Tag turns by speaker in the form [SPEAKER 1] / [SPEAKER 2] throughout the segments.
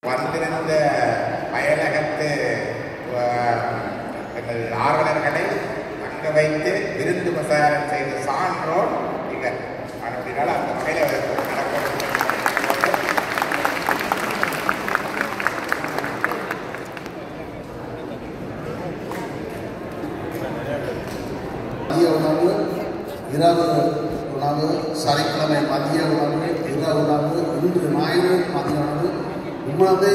[SPEAKER 1] வந்திருந்த அயலகத்து எங்கள் ஆர்வலர்களை அங்க வைத்து விருந்து பிரசாரம் செய்த சான்றோர் இவர். அப்படினால அந்த வகையில்
[SPEAKER 2] மதிய உணவு, இரவு உணவு, சனிக்கிழமை மதிய உணவு, இரவு உணவு, இன்று ஞாயிறு மதிய உணவு உணவை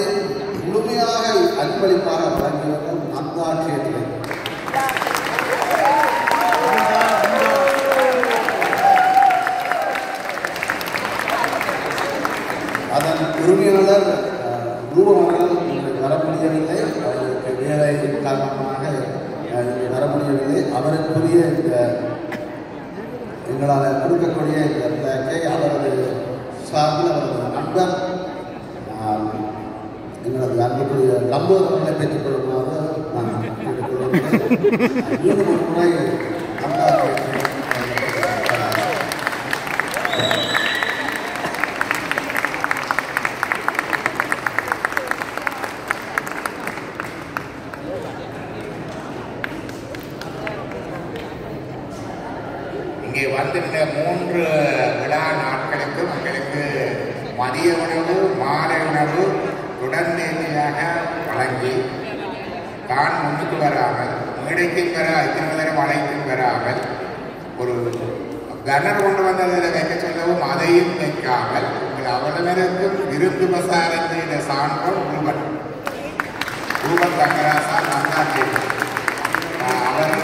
[SPEAKER 2] முழுமையாக அன்பளிப்பாக வழங்கியவர் நந்தா கேட்டரிங். அதன் உரிமையாளர் ரூபம் அவர்கள் இன்று வர முடியவில்லை. அவருக்கு வேலை காரணமாக இன்று வர முடியவில்லை. அவருக்குரிய இந்த எங்களால் கொடுக்கக்கூடிய இந்த அவரது சார்பில் அவரது நண்பர் எங்களது அன்புக்குரிய நம்பர்களை பெற்றுக் கொள்ளுமாறு நான் கேட்டுக்கொள்கிறேன். மீண்டும் ஒரு முறை நந்தா
[SPEAKER 1] இங்கே வந்திருந்த 3 விழா நாட்களுக்கும் எங்களுக்கு மதிய உணவு, மாலை உணவு தொடர்ந்தேர்ச்சியாக வழங்கி தான் முன்னுக்கு வராமல், மேடைக்கும் வர இத்தனை நேரம் அழைக்கும் வராமல் ஒரு கனர் கொண்டு வந்ததில் வைக்க சொல்லவும் அதையும் வைக்காமல் உங்கள் அவ்வளவருக்கும் விருந்து பிரசாரம் செய்த சான்றோர் ரூபன் தங்கராசா நந்தா கேட்டரிங். அவர்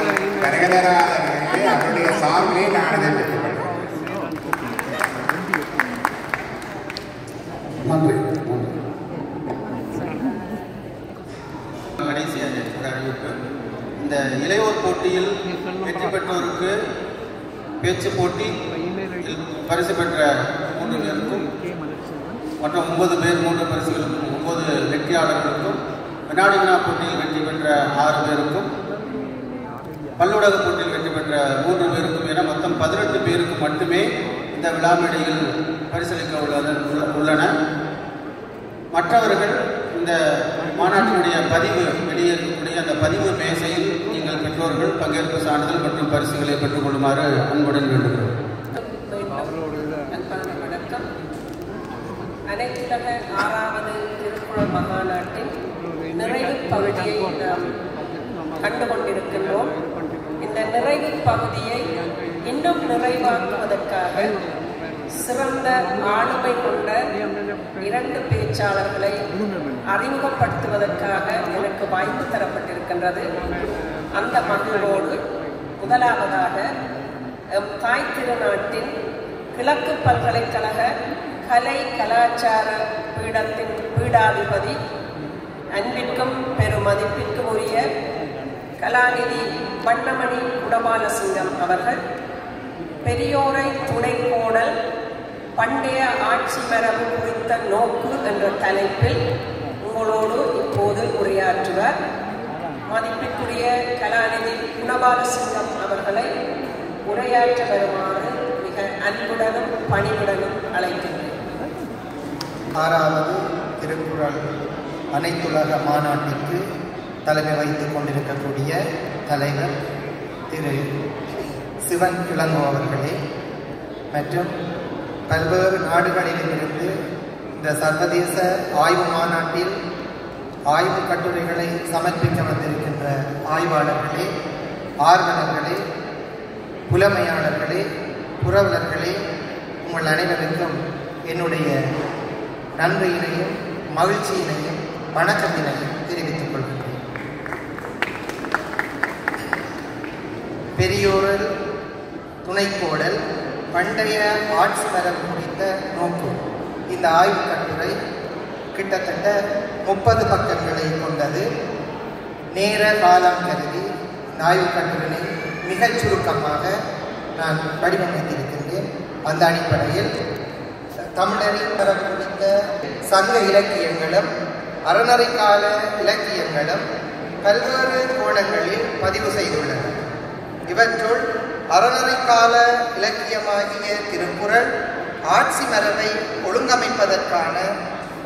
[SPEAKER 1] கரகதராதவர்களே அவருடைய சார்பிலே நான் இதை பெற்றுக்கொள்கிறேன்.
[SPEAKER 2] நன்றி.
[SPEAKER 3] கடைசியாக ஒரு அறிவிப்பு. இந்த இளையோர் போட்டியில் வெற்றி பெற்றோருக்கு பேச்சு போட்டி பரிசு பெற்ற 3 பேருக்கும் மற்றும் 9 பேர் 3 பரிசுகளுக்கும் 9 வெற்றியாளர்களுக்கும், வினாடி வினா போட்டியில் வெற்றி பெற்ற 6 பேருக்கும், பல்லுலக போட்டியில் வெற்றி பெற்ற 3 பேருக்கும் என மொத்தம் 18 பேருக்கு மட்டுமே இந்த விழா மேடையில் பரிசளிக்க உள்ளன. மற்றவர்கள் இந்த மாநாட்டினுடைய பதிவு வெளியேறக்கூடிய அந்த பதிவு மேசையில் நீங்கள் பெற்றோர்கள் பங்கேற்பு சான்றிதழ் மற்றும் பரிசுகளை பெற்றுக் கொள்ளுமாறு அன்புடன் வேண்டுகிறோம்.
[SPEAKER 4] வணக்கம். அனைத்துலக 6வது திருக்குறள் மகாநாட்டின் நிறைவு பகுதியை நாம் கண்டுகொண்டிருக்கின்றோம். இந்த நிறைவு பகுதியை இன்னும் நிறைவாக்குவதற்காக சிறந்த ஆளுமை கொண்ட 2 பேச்சாளர்களை அறிமுகப்படுத்துவதற்காக எனக்கு வாய்ப்பு தரப்பட்டிருக்கின்றது. அந்த மகிழ்வோடு முதலாவதாக தாய் திருநாட்டின் கிழக்கு பல்கலைக்கழக கலை கலாச்சார பீடத்தின் பீடாதிபதி, அன்பிற்கும் பெருமதிப்பிற்கும் உரிய கலாநிதி வண்ணமணி குடபாலசிங்கம் அவர்கள் பெரியோரை துணைக்கோடல் பண்டைய ஆட்சி மரபு குறித்த நோக்கு என்ற தலைப்பில் உங்களோடு இப்போது உரையாற்றுவார். மதிப்பிற்குரிய கலாநிதி குணபாலசிங்கம் அவர்களை உரையாற்ற வருமாறு மிக அன்புடனும் பணிவுடனும் அழைக்கின்றேன்.
[SPEAKER 5] 6வது திருக்குறள் அனைத்துலக மாநாட்டிற்கு தலைமை வைத்துக் கொண்டிருக்கக்கூடிய தலைவர் திரு சிவன் இளங்கோ அவர்களே மற்றும் பல்வேறு நாடுகளிலிருந்து இந்த சர்வதேச ஆய்வு மாநாட்டில் ஆய்வு கட்டுரைகளை சமர்ப்பிக்க வந்திருக்கின்ற ஆய்வாளர்களே, ஆர்வலர்களே, புலமையாளர்களே, புரவலர்களே, உங்கள் அனைவருக்கும் என்னுடைய நன்றியினையும் மகிழ்ச்சியினையும் வணக்கத்தினையும் தெரிவித்துக் கொள்கிறேன். பெரியோரல் துணைக்கோடல் பண்டைய ஆட்சி மரபு குறித்த நோக்கு. இந்த ஆய்வு கட்டுரை கிட்டத்தட்ட 30 பக்கங்களை கொண்டது. நேர காலம் கருதி இந்த ஆய்வு கட்டுரை மிகச் சுருக்கமாக நான் வடிவமைத்திருக்கின்றேன். அந்த அடிப்படையில் தமிழரின் மரபு குறித்த சங்க இலக்கியங்களும் அறநறைக்கால இலக்கியங்களும் பல்வேறு கோணங்களில் பதிவு செய்துள்ளன. இவற்றுள் அறநறைக்கால இலக்கியமாகிய திருக்குறள் ஆட்சி மரபை ஒழுங்கமைப்பதற்கான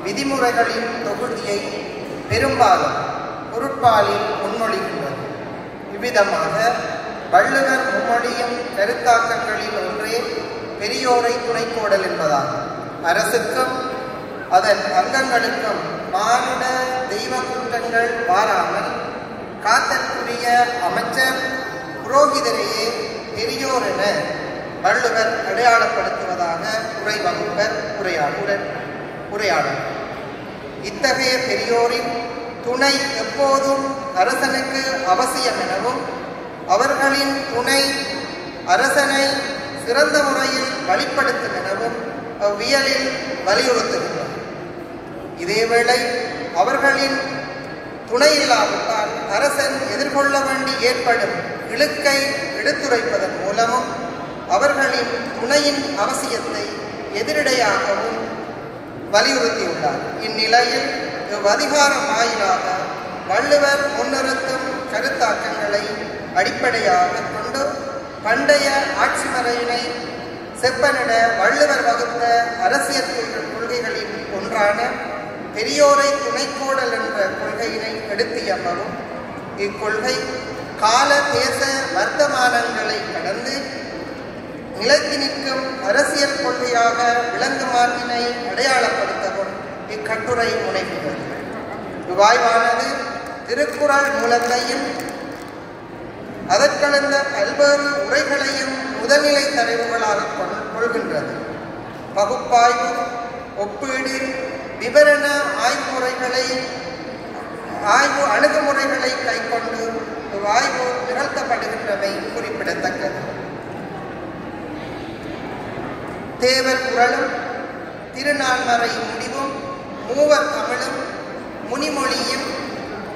[SPEAKER 5] விதிமுறைகளின் தொகுதியை பெரும்பாலும் பொருட்பாலில் முன்மொழிகின்றது. இவ்விதமாக வள்ளுவர் முன்மொழியும் கருத்தாக்கங்களில் ஒன்றே பெரியோரை துணைக்கோடல் என்பதாகும். அரசுக்கும் அதன் அங்கங்களுக்கும் மானுட தெய்வ குற்றங்கள் வாராமல் காத்தற்குரிய அமைச்சர் புரோகிதரையே பெரியோர் என வள்ளுவர் அடையாளப்படுத்துவதாக உரை வகுப்பர் உரையாடல். இத்தகைய பெரியோரின் துணை எப்போதும் அரசனுக்கு அவசியம் எனவும் அவர்களின் துணை அரசனை சிறந்த முறையில் வழிப்படுத்தும் எனவும் அவ்வியலில் வலியுறுத்துகின்றனர். இதேவேளை அவர்களின் துணை இல்லாவிட்டால் அரசன் எதிர்கொள்ள வேண்டி ஏற்படும் இழுக்கை எடுத்துரைப்பதன் மூலமும் அவர்களின் துணையின் அவசியத்தை எதிரிடையாகவும் வலியுறுத்தியுள்ளார். இந்நிலையில் இவ்வதிகாரம் வாயிலாக வள்ளுவர் முன்னிறுத்தும் கருத்தாக்கங்களை அடிப்படையாக கொண்டு பண்டைய ஆட்சி முறையினை செப்பனிட வள்ளுவர் வகுத்த அரசியல் கொள்கைகளின் ஒன்றான பெரியோரை துணைக்கோடல் என்ற கொள்கையினை எடுத்தியம்பவும் இக்கொள்கை கால தேச வர்த்தமானங்களை கடந்து நிலைத்து நிற்கும் அரசியல் கொள்கையாக விளங்குமாற்றினை அடையாளப்படுத்தவும் இக்கட்டுரை முனைகிறது. இவ்வாய்வானது திருக்குறள் மூலத்தையும் அதற்கலந்த பல்வேறு உரைகளையும் முதல்நிலை தரவுகளாக கொள்கின்றது. பகுப்பாய்வு, ஒப்பீடு, விவரண ஆய்வு அணுகுமுறைகளை கைக்கொண்டு இவ்வாய்வு நிகழ்த்தப்படுகின்றமை குறிப்பிடத்தக்கது. தேவர் குறளும் திருநான்மறை முடிவும் மூவர் தமிழும் முனிமொழியும்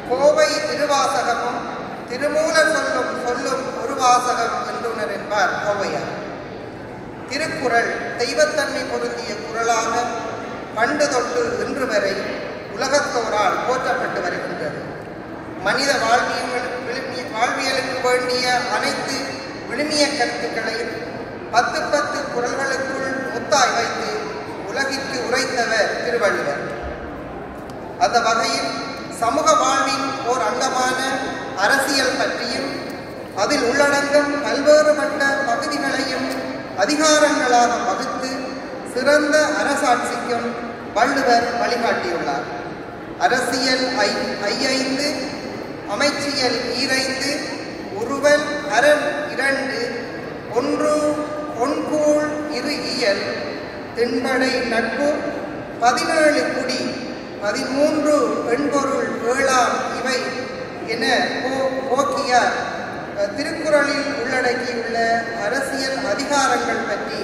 [SPEAKER 5] கோவை திருவாசகமும் திருமூலர் சொல்லும் ஒரு வாசகம் என்றுணர் என்பார் ஔவையார். திருக்குறள் தெய்வத்தன்மை பொருந்திய குறளாக பண்டு தொட்டு இன்று வரை உலகத்தோரால் போற்றப்பட்டு வருகின்றது. மனித வாழ்வியலுக்கு வேண்டிய அனைத்து விழுமிய கருத்துக்களையும் 10 குறள்களுக்குள் முத்தாய் வைத்து உலகிற்கு உரைத்தவர் திருவள்ளுவர். அந்த வகையில் சமூக வாழ்வின் ஓர் அங்கமான அரசியல் பற்றியும் அதில் உள்ளடங்கும் பல்வேறுபட்ட பகுதிகளையும் அதிகாரங்களாக வகுத்து சிறந்த அரசாட்சிக்கும் வள்ளுவர் வழிகாட்டியுள்ளார். அரசியல் 5, அமைச்சியல் 2, உருவல் அரண் 2, 1 ஒன்கூழ் 2 இயல், திண்படை நட்பு, 17 குடி, 13 பெண்பொருள் 7 இவை என போக்கியார் திருக்குறளில் உள்ளடக்கியுள்ள அரசியல் அதிகாரங்கள் பற்றி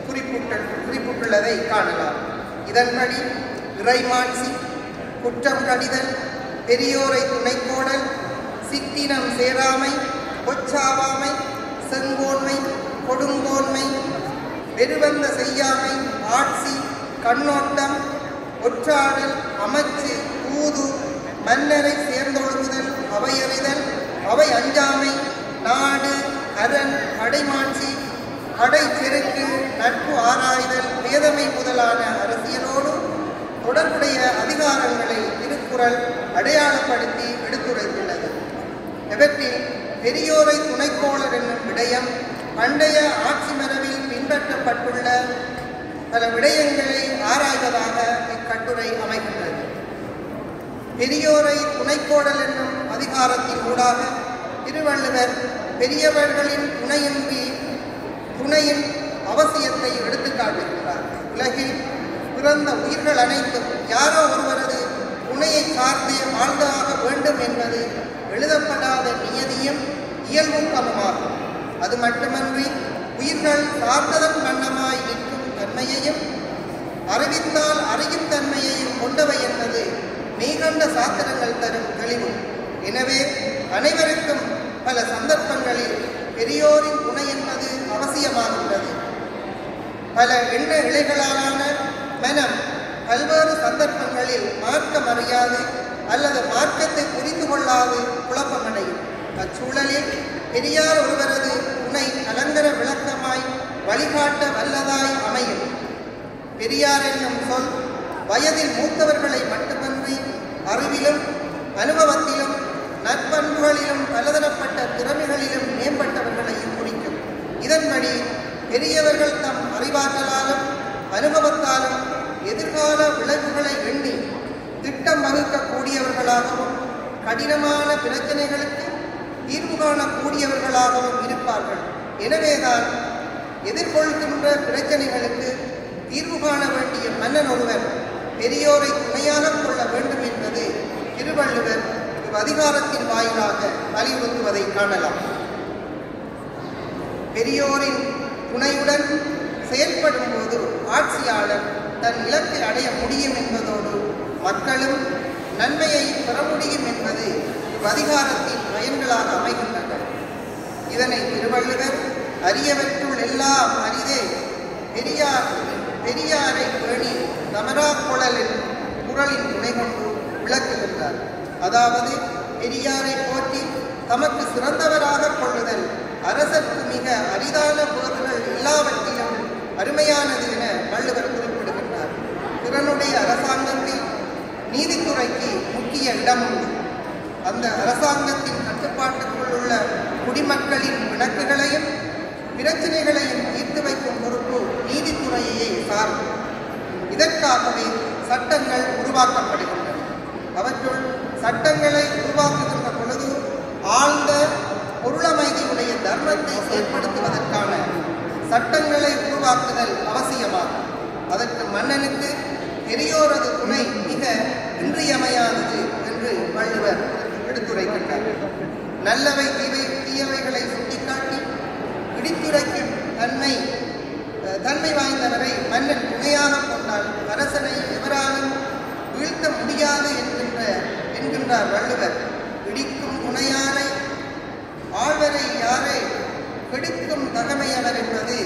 [SPEAKER 5] குறிப்பிட்டுள்ளதை காணலாம். இதன்படி இறைமாட்சி, குற்றம் கடிதல், பெரியோரை துணைக்கோடல், சிற்றினம் சேராமை, பொச்சாவாமை, செங்கோன்மை, கொடுங்கோன்மை, வெறுவந்த செய்யாமை, ஆட்சி, கண்ணோட்டம், ஒற்றாடல், அமைச்சு, தூது, மன்னரை சேர்ந்தொழுகுதல், அவையறிதல், அவை அஞ்சாமை, நாடு, அரண், அடைமாட்சி, அடை செருக்கு, நட்பு ஆராய்தல், வேதமை முதலான அரசியலோடு தொடர்புடைய அதிகாரங்களை திருக்குறள் அடையாளப்படுத்தி எடுத்துரைத்துள்ளது. இவற்றில் பெரியோரை துணைக்கோளர் என்னும் விடயம் பண்டைய ஆட்சி மரபில் பின்பற்றப்பட்டுள்ள பல விடயங்களை ஆராய்வதாக இக்கட்டுரை அமைகின்றது. பெரியோரை துணைக்கோடல் என்னும் அதிகாரத்தின் ஊடாக திருவள்ளுவர் பெரியவர்களின் துணையின் அவசியத்தை எடுத்துக்காட்டுகின்றார். உலகில் பிறந்த உயிர்கள் அனைத்தும் யாரோ ஒருவரது துணையை சார்ந்தே வாழ்ந்தாக வேண்டும் என்பது எழுதப்படாத நியதியும் இயல்புக்கமுமாகும். அது மட்டுமன்றி உயிர்கள் சார்ந்ததன் வண்ணமாய் நிற்கும் தன்மையையும் அறிவித்தால் அறியும் தன்மையையும் கொண்டவை என்பது மெய்கண்ட சாத்திரங்கள் தரும் தெளிவு. எனவே அனைவருக்கும் பல சந்தர்ப்பங்களில் பெரியோரின் துணை என்பது அவசியமாகின்றது. பல எண்ண இழைகளாலான மனம் பல்வேறு சந்தர்ப்பங்களில் மார்க்கம் அறியாது அல்லது மார்க்கத்தை புரிந்து கொள்ளாது குழப்பமடையும். அச்சூழலில் பெரியார் ஒருவரது துணை அலங்கர விளக்கமாய் வழிகாட்ட வல்லதாய் அமையும். பெரியார் என்னும் சொல் வயதில் மூத்தவர்களை மட்டுமன்றி அறிவிலும் அனுபவத்திலும் நற்பண்புகளிலும் பலதரப்பட்ட திறமைகளிலும் மேம்பட்டவர்களையும் குறிக்கும். இதன்படி பெரியவர்கள் தம் அறிவாற்றலாலும் அனுபவத்தாலும் எதிர்கால விளைவுகளை எண்ணி திட்டம் வகுக்கக்கூடியவர்களாகவும் கடினமான பிரச்சனைகளுக்கு தீர்வு காணக்கூடியவர்களாகவும் இருப்பார்கள். எனவேதான் எதிர்கொள்கின்ற பிரச்சனைகளுக்கு தீர்வு காண வேண்டிய மன்னன் ஒருவர் பெரியோரை துணையாக கொள்ள வேண்டும் என்பது திருவள்ளுவர் அதிகாரத்தின் வாயிலாக வலியுறுத்துவதை காணலாம். பெரியோரின் துணையுடன் செயல்படும் போது ஆட்சியாளர் தன் இலக்கை அடைய முடியும் என்பதோடு மக்களும் நன்மையை பெற முடியும் என்பது அதிகாரத்தின் பயன்களாக அமைகின்றன. இதனை திருவள்ளுவர் அரியவற்றுள் எல்லாம் அரிதே பெரியாரை பேணி தமரா குரலின் துணை கொண்டு விளக்குகின்றார். அதாவது பெரியாரை போற்றி தமக்கு சிறந்தவராக கொள்ளுதல் அரசருக்கு மிக அரிதான பொருள்கள் எல்லாவற்றிலும் அருமையானது என வள்ளுவர் குறிப்பிடுகின்றார். திறனுடைய அரசாங்கத்தில் நீதித்துறைக்கு முக்கிய இடம் உண்டு. அந்த அரசாங்கத்தின் கட்டுப்பாட்டுக்குள் உள்ள குடிமக்களின் விளக்குகளையும் பிரச்சனைகளையும் தீர்த்து வைக்கும் பொறுப்பு நீதித்துறையே சார்ந்தது. இதற்காகவே சட்டங்கள் உருவாக்கப்படுகின்றன. அவற்றுள் சட்டங்களை உருவாக்குகின்ற பொழுது ஆழ்ந்த பொருளமைதியுடைய தர்மத்தை செயற்படுத்துவதற்கான சட்டங்களை உருவாக்குதல் அவசியமாகும். அதற்கு மன்னனுக்கு பெரியோரது துணை மிக இன்றியமையானது என்று வள்ளுவர் எடுத்துரைக்கின்றார். நல்லவை தீயவைகளை சுட்டிக்காட்டி இடித்துரைக்கும் தன்மை வாய்ந்தவரை மன்னன் துணையாக கொண்டால் அரசனை எவராலும் வீழ்த்த முடியாது என்கின்றார் வள்ளுவர். இடிக்கும் துணையாரை ஆழ்வரை யாரை கெடுக்கும் தகமையவர் என்பது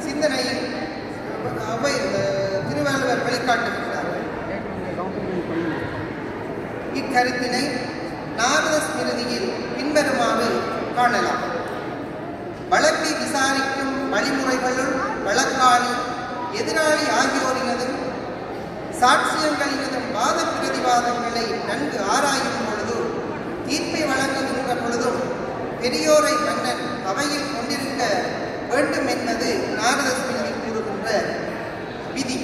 [SPEAKER 5] சிந்தனையில் அவை திருவள்ளுவர் வெளிக்காட்டுகின்றார். இக்கருத்தினை நாரத ஸ்மிருதியில் பின்வருமாறு காணலாம். வழக்கை விசாரிக்கும் வழிமுறைகளுள் வழக்காளி எதிராளி ஆகியோரினதும் சாட்சியங்களினதும் வாத பிரதிவாதங்களை நன்கு ஆராயும் பொழுது தீர்ப்பை வழங்குகின்ற பொழுதும் பெரியோரை மன்னன் அவையில் கொண்டிருக்க வேண்டும் என்பது நாரத ஸ்மிருதி கூறுகின்ற விதி.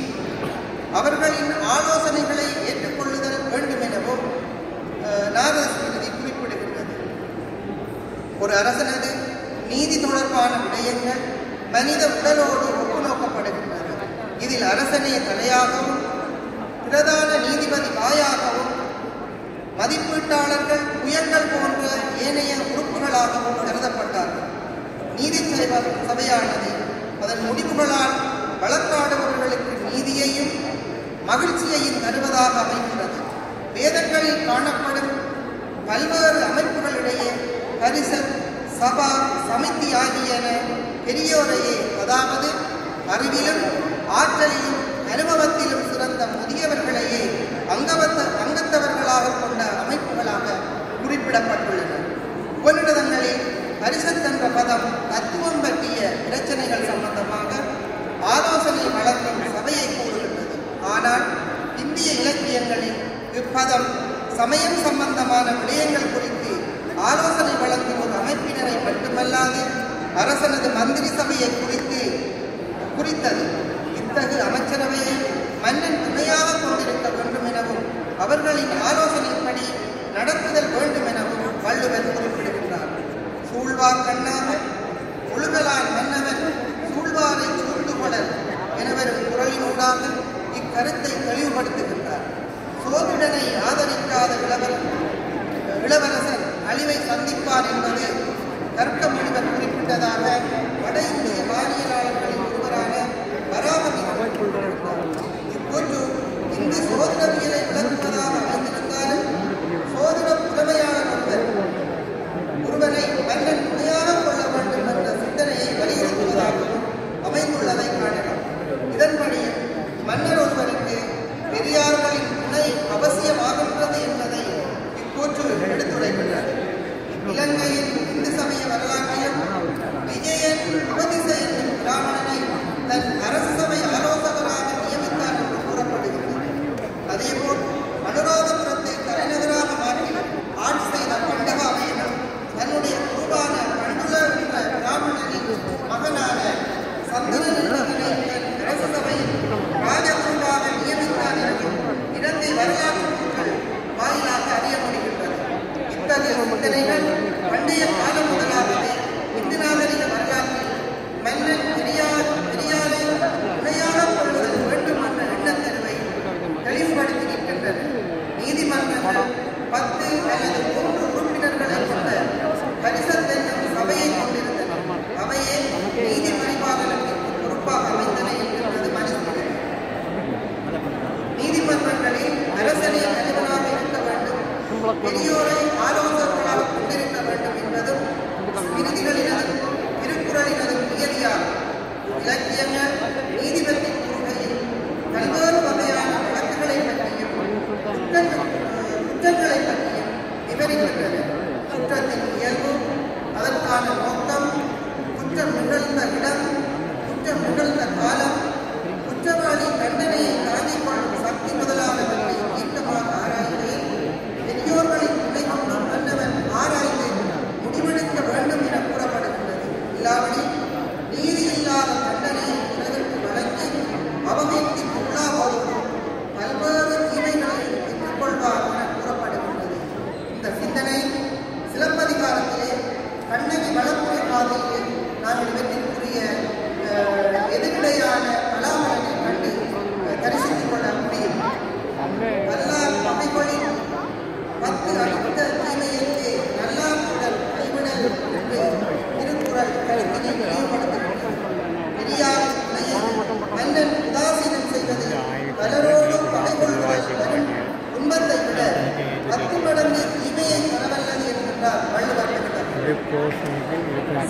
[SPEAKER 5] அவர்களின் ஆலோசனைகளை ஏற்றுக்கொள்ளுதல் வேண்டும் எனவும் நாரத ஸ்மிருதி குறிப்பிடுகின்றது. ஒரு அரசனது நீதி தொடர்பான விடயங்கள் மனித உடலோடு ஒப்பு நோக்கப்படுகின்றது. இதில் அரசனே தலையாகவும் பிரதான நீதிபதி வாயாகவும் மதிப்பீட்டாளர்கள் புயல்கள் போன்ற ஏனைய உறுப்புகளாகவும் கருதப்பட்டார்கள். நீதி சபையானது அதன் முடிவுகளால் வழக்காடுபவர்களுக்கு நீதியையும் மகிழ்ச்சியையும் தருவதாக அமைகிறது. வேதங்களில் காணப்படும் பல்வேறு அமைப்புகளிடையே பரிசத், சபா, சமிதி ஆகியன பெரியோரையே, அதாவது அறிவிலும் ஆற்றலிலும் அனுபவத்திலும் சிறந்த முதியவர்களையே அங்கத்தவர்களாக கொண்ட அமைப்புகளாக குறிப்பிடப்பட்டுள்ளன. உபநிடதங்களில் பரிசத் என்ற பதம் தத்துவம் பற்றிய பிரச்சனைகள் சம்பந்தமாக ஆலோசனை வழங்கும் சபையை கூறுகின்றது. ஆனால் இந்திய இலக்கியங்களில் இப்பதம் சமயம் சம்பந்தமான விடயங்கள் குறித்து ஆலோசனை வழங்கும் ஒரு அமைப்பினரை மட்டுமல்லாது அரசனது மந்திரி சபையை குறித்தது. இத்தகு அமைச்சரவையை மன்னன் துணையாக கொண்டிருக்க வேண்டும் எனவும் அவர்களின் ஆலோசனைப்படி நடத்துதல் வேண்டும் எனவும் வள்ளுவர் குறிப்பிடுகின்றார். சூழ்வார் கண்ணாக ஒழுகலான் மன்னவன் சூழ்வாரை சூழ்ந்துகொடல் எனவரும் குரலினூடாக இக்கருத்தை தெளிவுபடுத்துகின்றார். சோதிடனை ஆதரிக்காத இளவரசன் அழிவை சந்திப்பார் என்பது தர்க்க முனிவர் குறிப்பிட்டதாக வட இந்திய வானியலாளர்களின் ஒருவரான வராமதி இப்போது இங்கு சோதிடவியலை விளக்குவதாக அமைந்திருந்தாலும் சோதிட புலமையாளர் ஒருவரை மன்னன் துணையாக கொள்ள வேண்டும் என்ற சிந்தனையை வலியுறுத்துவதாகவும் அமைந்துள்ளதை காணலாம். இதன்படி மன்னர் ஒருவருக்கு பெரியார்களின் துணை அவசியமாகின்றது என்பதை இக்கூற்று எடுத்துரைக்கின்றது. இலங்கையின் இந்து சமய வரலாற்றிலும் விஜயன் உபதிசை என்னும் பிராமணனை தன் அரசு சபை ஆலோசகராக நியமித்தார்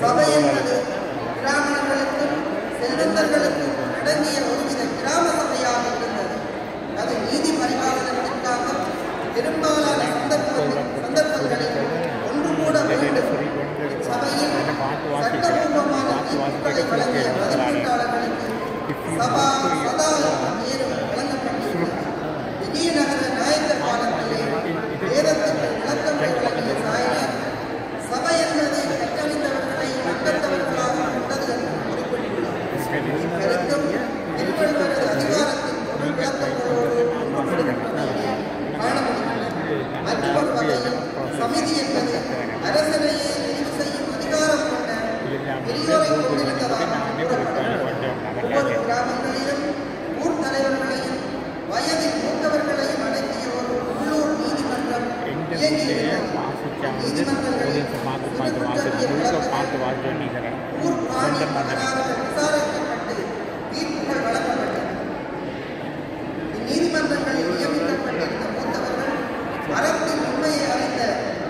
[SPEAKER 5] சபை என்பது கிராமங்களுக்கும் செல்வந்தர்களுக்கும் அடங்கிய ஒருவித கிராம சபையாக இருந்தது. அது நீதி பரிபாலனத்திற்காக பெரும்பாலான சந்தர்ப்பங்களில் ஒன்று கூட வேண்டும். சபையில் சட்டபூர்வமான தீர்ப்புகளை வழங்கிய மதிப்பீட்டாளர்களுக்கு சபா சதா நேரம் வழங்கப்பட்டிருக்கிறது. விஜயநகர நாயக்கர் காலத்திலே வேதத்திற்கு விளக்கங்கள் வழங்கிய சாயனர் சபை என்பது கற்றறிந்தவர்களை மக்கத்தவர்களாக கொண்டது என்று குறிப்பிட்டுள்ளார். கருத்தும் திருவள்ளுவரது அதிகாரத்தின் பொருள் விளக்கங்களோடு ஒன்றுபடுகின்றன காண முடிகிறது. மற்றொரு வகையில் சமிதி என்பது அரசனையே தெரிவு செய்யும் அதிகாரம் கொண்ட பெரியோரை கொண்டிருந்ததாக கூறப்படுகிறது. ஒவ்வொரு கிராமங்களிலும் ஊர் தலைவர்களையும் வயதில் மூத்தவர்களையும் அடங்கிய ஒரு உள்ளூர் நீதிமன்றம் இயங்கியிருந்தது. நீதிமன்றங்களில் ஊர் பாணி தகராறுகள் விசாரிக்கப்பட்டு தீர்ப்புகள் வழங்கப்பட்டன. இந்நீதிமன்றங்களில் நியமிக்கப்பட்டிருந்த மூத்தவர்கள் அறத்தின் உண்மையை அறிந்த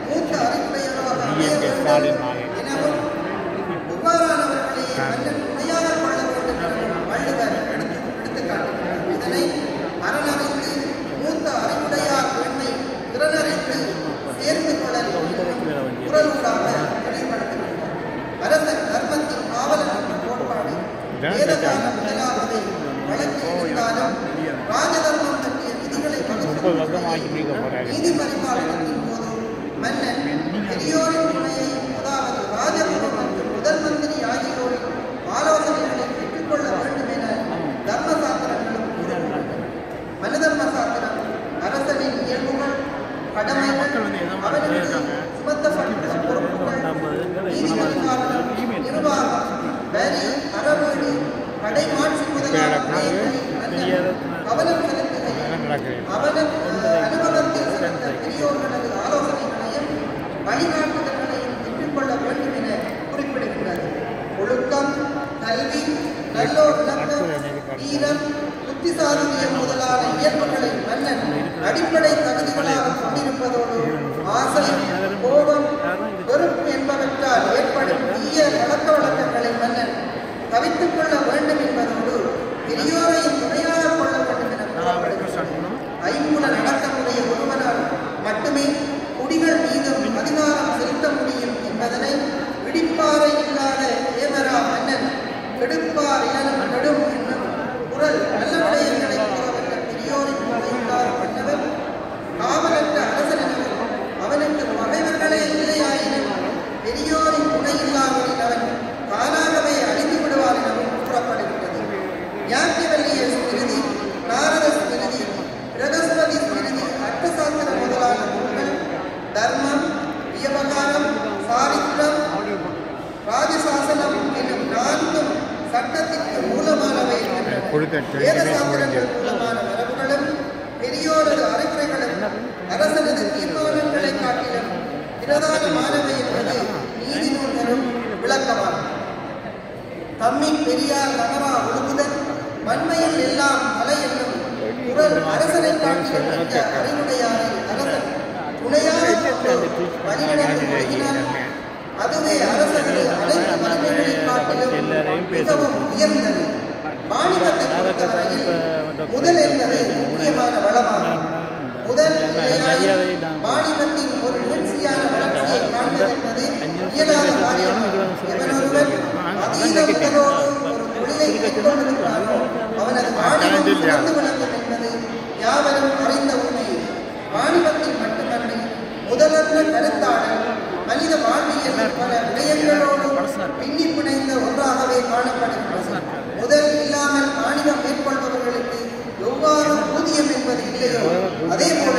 [SPEAKER 5] மூத்த அறிவுடையவராக அமைய வேண்டும் எனவும் இவ்வாறானவர்களையே மன்னன் துணையாக கொள்ள வேண்டும் எனவும் வள்ளுவர் எடுத்துக்காட்டுகிறார். இதனை அறனறிந்து மூத்த அறிவுடையார் பெண்ணை திறனறிந்து சேர்ந்து கொள்ள குரலூடாக வெளிப்படுத்துகிறார். அரசன் தர்மத்தின் காவலன் என்ற கோட்பாடு வேதகால முதலாவதை வழக்கில் இருந்தாலும் ராஜதர்மம் பற்றிய விதிகளை நீதி பரிபாலனத்தின் போது மன்னன் பெரியோரின் துணையை, அதாவது ராஜகுரு மற்றும் முதல் மந்திரி ஆகியோரின் ஆலோசனைகளை பெற்றுக்கொள்ள வேண்டும் என தர்மசாஸ்திரங்களும் கூறுகின்றன. மனுதர்ம சாஸ்திரம் அரசனின் இயல்புகள், கடமைகள், அவனுக்கு சுமத்தப்பட்ட பொறுப்புகள், நீதி பரிபாலனம், நிர்வாகம், வரி, அறவீடு, கடைமாட்சி முதலான விடயங்களில் மன்னன் கவனம் செலுத்துகையில் அனுபவத்தில் சிறந்த பெரியோர்களது ஆலோசனைகளையும் வழிகாட்டுதல்களையும் பெற்றுக்கொள்ள வேண்டும் என குறிப்பிடுகின்றது. ஒழுக்கம், கல்வி, நல்லோர் இலக்கம், வீரம், புத்திசாலியம் முதலான இயல்புகளை மன்னன் அடிப்படை தகுதிகளாக கொண்டிருப்பதோடு ஆசை, கோபம், வெறுப்பு என்பவற்றால் ஏற்படும் தீய பழக்க வழக்கங்களை மன்னன் தவித்துக் கொள்ள வேண்டும் என்பதோடு பெரியோரையும் துணையாக கொள்ள வேண்டும் என கூறப்படுகிறது. ஐம்புலன் அடக்கமுடைய ஒருவனால் மட்டுமே குடிகள் மீதும் அதிகாரம் செலுத்த முடியும் என்பதனை விடிப்பாறை இல்லாத ஏமரா மன்னன் கெடுப்பார் இளனும் கெடும் என்னும் குரல் நல்ல விடயங்களை கூறவல்ல பெரியோரின் துணையில்லாத மன்னவர் காவலற்ற அரசனிடம் அவனுக்கு பகைவர்களே இல்லையாயினும் பெரியோரின் துணை இல்லாமல் அவன் தானாகவே அழிந்து விடுவார் எனவும் கூறப்படுகின்றது. யாக்கியவல்லிய ஸ்மிருதி, நாரத ஸ்மிருதி, பிரகஸ்பதி ஸ்மிருதி, அர்த்தசாஸ்திர முதலான நூல்கள் தர்மம், வியவகாரம், சாரித்திரம், ராஜசாசனம் என்னும் நான்கும் சட்டத்திற்கு மூலமானவை என்கின்றன. வேதசாஸ்திரங்கள் மூலமான மரபுகளும் பெரியோரது அறிவுரைகளும் அரசனது தீர்மானங்களை காட்டிலும் பிரதானமானவை என்பது நீதி நூல்களும் விளக்கமாகும். தம்மின் பெரியார் நகரா ஒழுகுதல் வன்மையில் எல்லாம் தலை என்னும் குரல் அரசனை காட்டிலும் மிக்க அறிவுடையாரை அரசன் துணையாக வழிநடந்து வருகிறார். அதுவே அரசனது அனைத்து வலிமைகளை காட்டிலும் மிகவும் உயர்ந்தது. வாணிபத்தை பொறுத்தவரையில் முதல் என்பது முக்கியமான வளமாகும். முதல் நிலையாயில் வாணிபத்தின் ஒரு முயற்சியான வளர்ச்சியை காண்பதென்பது இயலாத காரியம். எவனொருவன் அதீத முதலோடு ஒரு தொழிலை மேற்கொண்டிருக்கிறானோ அவனது வாணிபம் சிறந்து விளங்கும் என்பது யாவரும் அறிந்த உண்மை. வாணிபத்தில் மட்டுமன்றி முதலற்ற கருத்தாடல் மனித வாழ்வியல் பல விடயங்களோடு பின்னி பிணைந்த ஒன்றாகவே காணப்படுகிறது. முதல் இல்லாமல் வாணிபம் மேற்கொள்பவர்களுக்கு எவ்வாறு ஊதியம் என்பது இல்லையோ அதே போல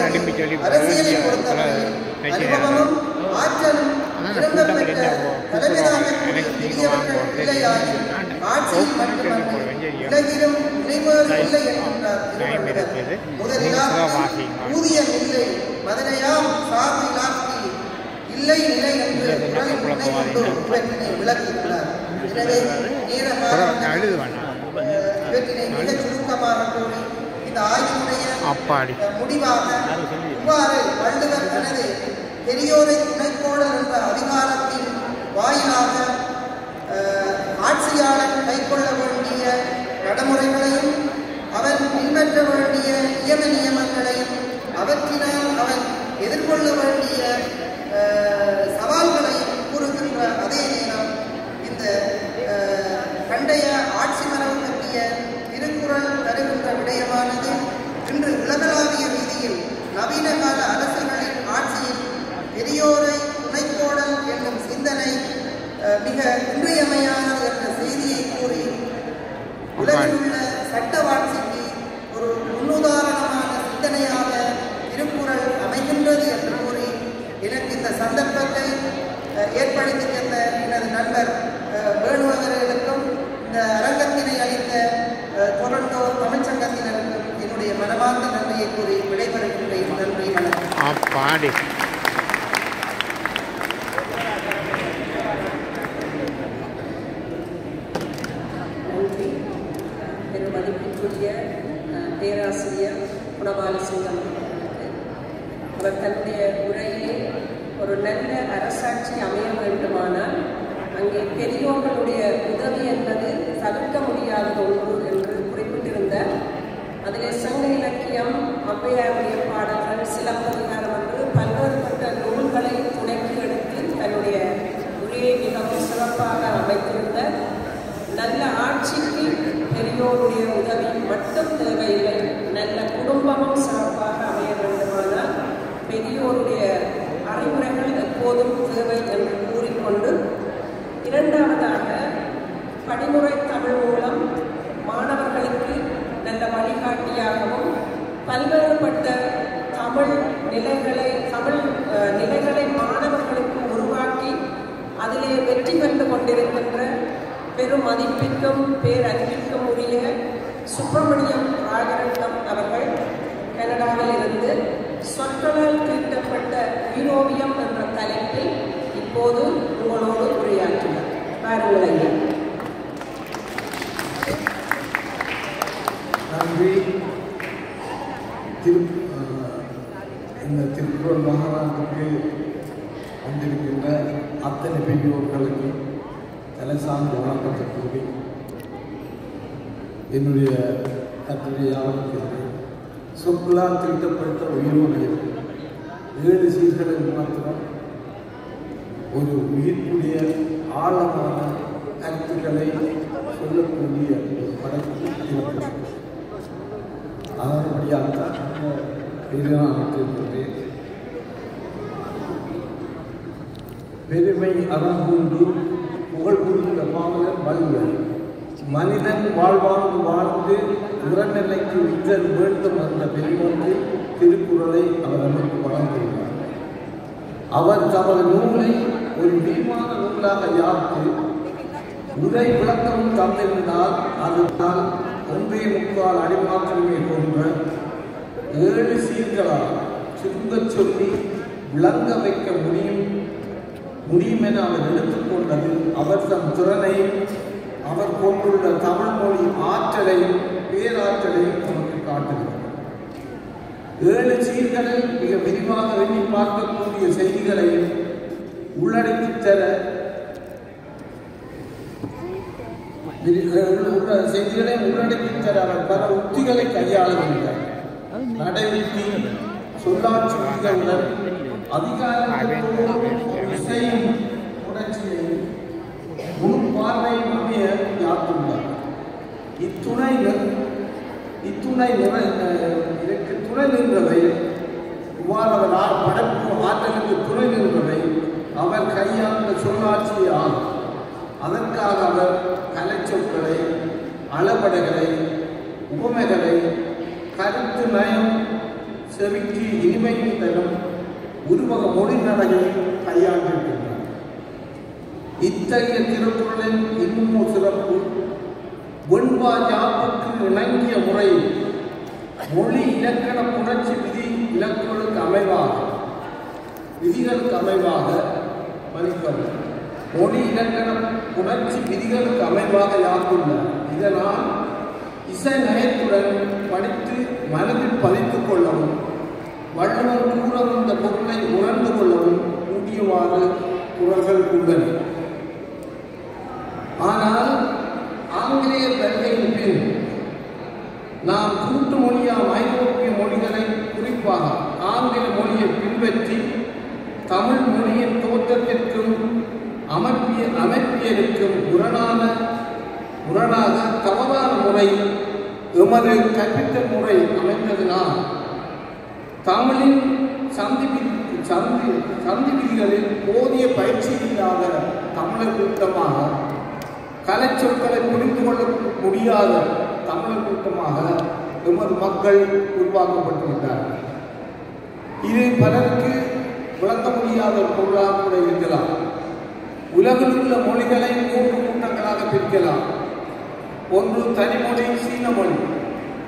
[SPEAKER 5] அரசியலை பொறுத்தவரையில் அனுபவமும் ஆற்றலும் இடம்பெற்ற தலைமைதாங்கக்கூடிய பெரியவர்கள் இல்லையாயின் ஆட்சியில் மட்டுமன்றி உலகிலும் நினைவாறு இல்லை என்கின்றார் திருவள்ளுவர். முதலிலாற்றி ஊதியம் இல்லை மதனையாம் சார்பு இலாற்றி இல்லை நிலை என்று குரலின் துணை கொண்டு இவற்றினை விளக்குகிறார். எனவே இவற்றினை மிகச் சுருக்கமாக கூறி இந்த ஆய்வினுடைய முடிவாக இவ்வாறு வள்ளுவர் தனது பெரியோரை துணைக்கோடல் என்ற அதிகாரத்தின் வாயிலாக ஆட்சியாளர் கைக்கொள்ள வேண்டிய நடைமுறைகளையும் அவன் பின்பற்ற வேண்டிய நியமங்களையும் அவற்றினால் அவன் எதிர்கொள்ள வேண்டிய சவால்களையும் கூறுகின்ற அதே நேரம் இந்த பண்டைய ஆட்சி மரபு பற்றிய திருக்குறள் தருகின்ற விடயமானது இன்று உலகளாவிய ரீதியில் நவீன கால அரசுகளின் ஆட்சியில் பெரியோரை துணைக்கோடல் என்னும் சிந்தனை மிக இன்றியமையானது என்ற செய்தியை கூறி உலகில் உள்ள சட்டவாட்சிக்கு ஒரு முன்னுதாரணமான சிந்தனையாக திருக்குறள் அமைகின்றது என்று கூறி எனக்கு இந்த சந்தர்ப்பத்தை ஏற்படுத்தி தந்த எனது நண்பர் வேணு அவர்களுக்கும் இந்த அரங்கத்தினை அளித்த டொரண்டோ தமிழ்ச்சங்கத்தினருக்கும் என்னுடைய மனமார்ந்த நன்றியை கூறி விடைபெறுகின்றேன். நன்றி, வணக்கம்.
[SPEAKER 4] பெருமதிப்பிற்குரிய பேராசிரியர் குணபாலசிங்கம் அவர் தன்னுடைய உரையிலே ஒரு நல்ல அரசாட்சி அமைய வேண்டுமானால் அங்கே பெரியோர்களுடைய உதவி என்பது தவிர்க்க முடியாத ஒன்று என்று குறிப்பிட்டிருந்தார். அதிலே சங்க இலக்கியம், ஔவையாருடைய பாடல்கள், சிலப்பதிகாரம் என்று பல்வேறுபட்ட நூல்களை துணைக்கு எடுத்து தன்னுடைய உரையை மிகவும் சிறப்பாக அமைத்திருந்தார். நல்ல ஆட்சிக்கு பெரியோருடைய உதவி மட்டும் தேவையில்லை, நல்ல குடும்பமும் சிறப்பாக அமைய வேண்டுமானால் பெரியோருடைய அறிவுரைகள் எப்போதும் தேவை என்று கூறிக்கொண்டு, இரண்டாவதாக படிமுறை தமிழ் மூலம் மாணவர்களுக்கு நல்ல வழிகாட்டியாகவும் பல்வேறுபட்ட தமிழ் நிலைகளை மாணவர்களுக்கு உருவாக்கி அதிலே வெற்றி பெற்று கொண்டிருக்கின்ற பெரும் மதிப்பிற்கும் பேரறிவிற்கும் உரிய சுப்பிரமணியம் ராஜரட்னம் அவர்கள் கனடாவில் இருந்து சொற்களால் தீட்டப்பட்ட உயிரோவியம் என்ற தலைப்பில் இப்போது உங்களோடு உரையாற்றினார். பாருங்கள் ஐயா.
[SPEAKER 2] நன்றி. இந்த திருக்குறள் மகாநாட்டுக்கு வந்திருக்கின்ற அத்தனை பெரியோர்களுக்கு தலை சார்ந்த வணக்கத்தை கூறி என்னுடைய கட்டுரையை ஆரம்பிக்கிறேன். சொற்களால் தீட்டப்பட்ட உயிரோவியம் 7 சீர்களில் மாத்திரம் ஒரு உயிர்ப்புடைய ஆழமான கருத்துக்களை சொல்லக்கூடிய ஒரு படத்தில் இருக்கிறது. அதன்படியாகத்தான் அமைத்திருக்கிறேன். பெருமை அறங்கூண்டு புகழ் புரிந்த பாவலர் வள்ளுவர் மனிதன் வாழ்ந்து உரநிலைக்கு வித்தல் வேண்டும் என்ற பெருமோக்கில் திருக்குறளை அவர் நமக்கு வழங்கியுள்ளார். அவர் தமது நூலை ஒரு விரிவான நூலாக யார்த்து உரை விளக்கமும் தந்திருந்தால் அதுதான் 1.25 அடிமாற்றமே போன்ற 7 சீர்களால் சுருங்கச் சொல்லி விளங்க வைக்க முடியும் என அவர் எடுத்துக்கொண்டது அவர் தம் திறனையும் அவர் கொண்டுள்ள தமிழ் மொழி ஆற்றலையும் பேராற்றலையும் நமக்கு காட்டுகிறது. 7 சீர்களில் மிக விரிவாக எண்ணி பார்க்கக்கூடிய செய்திகளையும் உள்ளடக்கித் தர அவர் பல உத்திகளை கையாளுகின்றார். நடைமுறை சொல்லாட்சி விதிகளுடன் அதிகாரத்தையும் உணர்ச்சியையும் முழு பார்வையும் அமைய யாத்துள்ளார். இதற்கு துணை நின்றவை இவ்வாறவர் படைப்பு ஆற்றலுக்கு துணை நின்றவை அவர் கையாண்ட சொல்லாட்சியே ஆகும். அதற்காக அவர் கலைச்சொற்களை, அளபடைகளை, உவமைகளை, கருத்து நயம், செவிக்கு இனிமையும் தரும் உருவக மொழி நடையை கையாண்டிருக்கின்றார். இத்தகைய திருக்குறளின் இன்னும் சிறப்பு வெண்பா யாப்புக்கு இணங்கிய முறையில் மொழி இலக்கண புணர்ச்சி விதிகளுக்கு அமைவாக மொழி இலக்கண புணர்ச்சி விதிகளுக்கு அமைவாக யாத்துள்ளார். இதனால் இசை நயத்துடன் படித்து மனதில் பதித்துக் கொள்ளவும் வள்ளுவர் கூற வந்த பொருளை உணர்ந்து கொள்ளவும் கூடியவாறு குறள்கள் உள்ளன.
[SPEAKER 6] குறிப்பாக ஆங்கில மொழியை பின்பற்றி தமிழ் மொழியின் தோற்றத்திற்கும் அமைப்பியலுக்கும் முரணாக தவறான முறை எமது கற்பித்தல் முறை அமைந்ததினால் தமிழின் சந்தி விதிகளில் போதிய பயிற்சி இல்லாத தமிழர் கூட்டமாக கலைச்சொற்களை புரிந்து கொள்ள முடியாத தமிழர் கூட்டமாக எமது மக்கள் உருவாக்கப்பட்டுவிட்டார்கள். இது பலருக்கு விளங்க முடியாத பொருளாக கூட இருக்கலாம். உலகில் உள்ள மொழிகளை 3 கூட்டங்களாக பிரிக்கலாம். ஒன்று தனிமொழி சீன மொழி,